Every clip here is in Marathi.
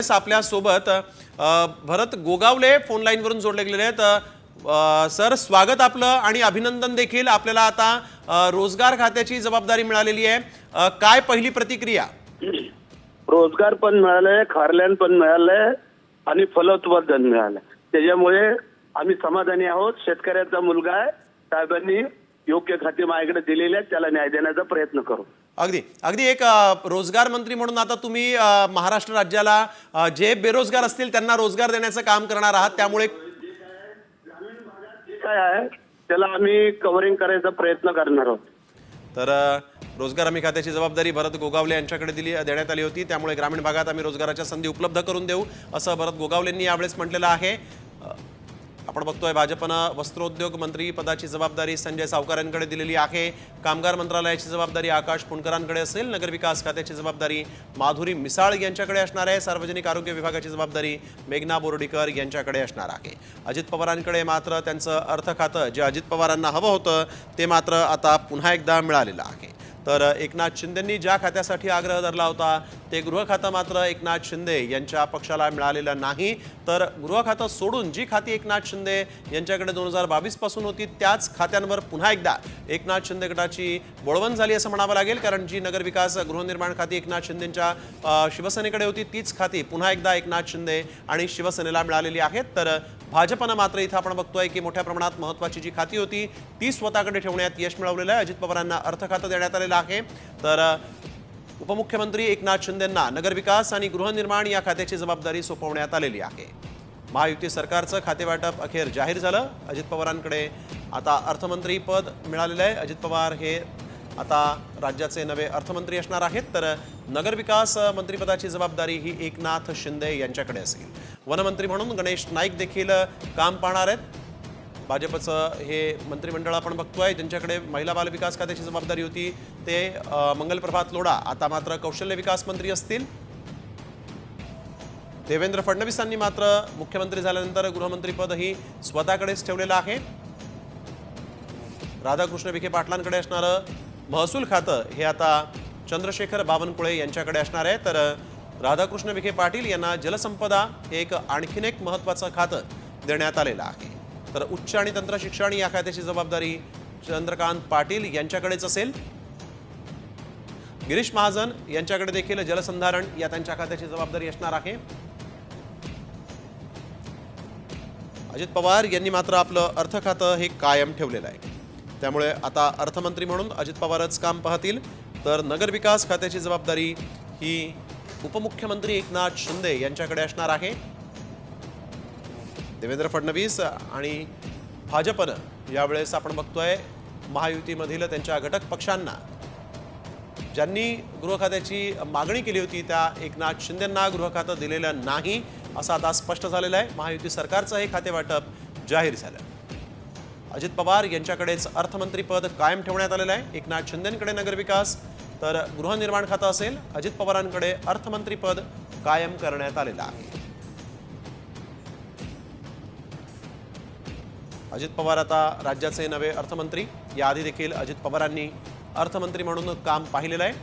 आपल्या सोबत भरत गोगावले फोन लाईन वरून जोडले गेलेले आहेत। सर, स्वागत आपलं आणि अभिनंदन देखील। आपल्याला आता रोजगार खात्याची जबाबदारी मिळालेली आहे, काय पहिली प्रतिक्रिया? रोजगार पण मिळाले, खारल्यान पण मिळाले आणि फलोत्पादन मिळालं, त्याच्यामुळे आम्ही समाधानी आहोत। शेतकऱ्याचा मुलगा आहे, साहेबांनी योग्य खाते माझ्याकडे दिलेले आहेत, त्याला न्याय देण्याचा प्रयत्न करू। अगदी अगदी एक रोजगार मंत्री म्हणून आता तुम्ही महाराष्ट्र राज्याला जे बेरोजगार असतील त्यांना रोजगार देण्याचं काम करणार आहात, त्यामुळे काय आहे त्याला आम्ही कव्हरिंग करायचा प्रयत्न करणार आहोत। तर रोजगार हमी खात्याची जबाबदारी भरत गोगावले यांच्याकडे देण्यात आली होती, त्यामुळे ग्रामीण भागात आम्ही रोजगाराच्या संधी उपलब्ध करून देऊ असं भरत गोगावलेंनी यावेळेस म्हटलेलं आहे। आपण बघतोय भाजपनं वस्त्रोद्योग मंत्री पदाची जबाबदारी संजय सावकारांकडे दिलेली आहे, कामगार मंत्रालयाची जबाबदारी आकाश पुणकरांकडे असेल, नगरविकास खात्याची जबाबदारी माधुरी मिसाळ यांच्याकडे असणार आहे, सार्वजनिक आरोग्य विभागाची जबाबदारी मेघना बोर्डीकर यांच्याकडे असणार आहे। अजित पवारांकडे मात्र त्यांचं अर्थ खातं जे अजित पवारांना हवं होतं ते मात्र आता पुन्हा एकदा मिळालेलं आहे। तर एकनाथ शिंदेंनी ज्या खात्यासाठी आग्रह धरला होता ते गृह खातं मात्र एकनाथ शिंदे यांच्या पक्षाला मिळालेलं नाही। तर गृह खातं सोडून जी खाती एकनाथ शिंदे यांच्याकडे 2022 पासून होती त्याच खात्यांवर पुन्हा एकदा एकनाथ शिंदे गटाची बोळवण झाली असं म्हणावं लागेल, कारण जी नगरविकास गृहनिर्माण खाती एकनाथ शिंदेंच्या शिवसेनेकडे होती तीच खाती पुन्हा एकदा एकनाथ शिंदे आणि शिवसेनेला मिळालेली आहेत। तर भाजपनं मात्र इथं आपण बघतोय की मोठ्या प्रमाणात महत्त्वाची जी खाती होती ती स्वतःकडे ठेवण्यात यश मिळवलेलं आहे। अजित पवारांना अर्थ खातं देण्यात आलेलं आहे, तर उपमुख्यमंत्री एकनाथ शिंदेंना नगरविकास आणि गृहनिर्माण या खात्याची जबाबदारी सोपवण्यात आलेली आहे। महायुती सरकारचं खातेवाटप अखेर जाहीर झालं, अजित पवारांकडे आता अर्थमंत्री पद मिळालेलं आहे। अजित पवार हे आता राज्याचे नवे अर्थमंत्री असणार आहेत, तर नगरविकास मंत्रिपदाची जबाबदारी ही एकनाथ शिंदे यांच्याकडे असेल। वनमंत्री म्हणून गणेश नाईक देखील काम पाहणार आहेत। भाजपचं हे मंत्रिमंडळ आपण बघतोय, त्यांच्याकडे महिला बाल विकास खात्याची जबाबदारी होती ते मंगलप्रभात लोढा आता मात्र कौशल्य विकास मंत्री असतील। देवेंद्र फडणवीसांनी मात्र मुख्यमंत्री झाल्यानंतर गृहमंत्रीपदही स्वतःकडेच ठेवलेलं आहे। राधाकृष्ण विखे पाटलांकडे असणारं महसूल खातं हे आता चंद्रशेखर बावनकुळे यांच्याकडे असणार आहे, तर राधाकृष्ण विखे पाटील यांना जलसंपदा हे आणखीन एक महत्त्वाचं खातं देण्यात आलेलं आहे। तर उच्च आणि तंत्र शिक्षण या खात्याची जबाबदारी चंद्रकांत पाटील यांच्याकडेच असेल। गिरीश महाजन यांच्याकडे देखील जलसंधारण या त्यांच्या खात्याची जबाबदारी असणार आहे। अजित पवार यांनी मात्र आपलं अर्थ खातं हे कायम ठेवलेलं आहे, त्यामुळे आता अर्थमंत्री म्हणून अजित पवारच काम पाहतील। तर नगरविकास खात्याची जबाबदारी ही उपमुख्यमंत्री एकनाथ शिंदे यांच्याकडे असणार आहे। देवेंद्र फडणवीस आणि भाजपनं यावेळेस आपण बघतोय महायुतीमधील त्यांच्या घटक पक्षांना ज्यांनी गृह खात्याची मागणी केली होती त्या एकनाथ शिंदेंना गृह खातं दिलेलं नाही असं आता स्पष्ट झालेलं आहे। महायुती सरकारचं हे खातेवाटप जाहीर झालं। अजित पवार यांच्याकडेच अर्थमंत्रीपद कायम ठेवण्यात आलेलं आहे, एकनाथ शिंदेंकडे नगरविकास तर गृहनिर्माण खातं असेल, अजित पवारांकडे अर्थमंत्रीपद कायम करण्यात आलेलं आहे। अजित पवार आता राज्याचे नवे अर्थमंत्री, याआधी देखील अजित पवारांनी अर्थमंत्री म्हणून काम पाहिलेलं आहे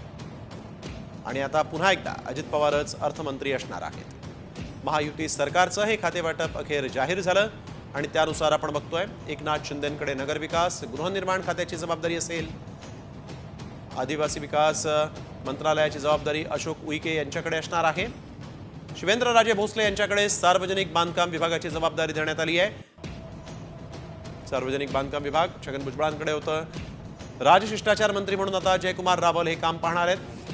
आणि आता पुन्हा एकदा अजित पवारच अर्थमंत्री असणार आहेत। महायुती सरकारचं हे खातेवाटप अखेर जाहीर झालं आणि त्यानुसार आपण बघतोय एकनाथ शिंदेंकडे नगरविकास गृहनिर्माण खात्याची जबाबदारी असेल, आदिवासी विकास मंत्रालयाची जबाबदारी अशोक उईके यांच्याकडे असणार आहे। शिवेंद्रराजे भोसले यांच्याकडे सार्वजनिक बांधकाम विभागाची जबाबदारी देण्यात आली आहे। सार्वजनिक बांधकाम विभाग छगन भुजबळांकडे होतं। राजशिष्टाचार मंत्री म्हणून आता जयकुमार रावल हे काम पाहणार आहेत।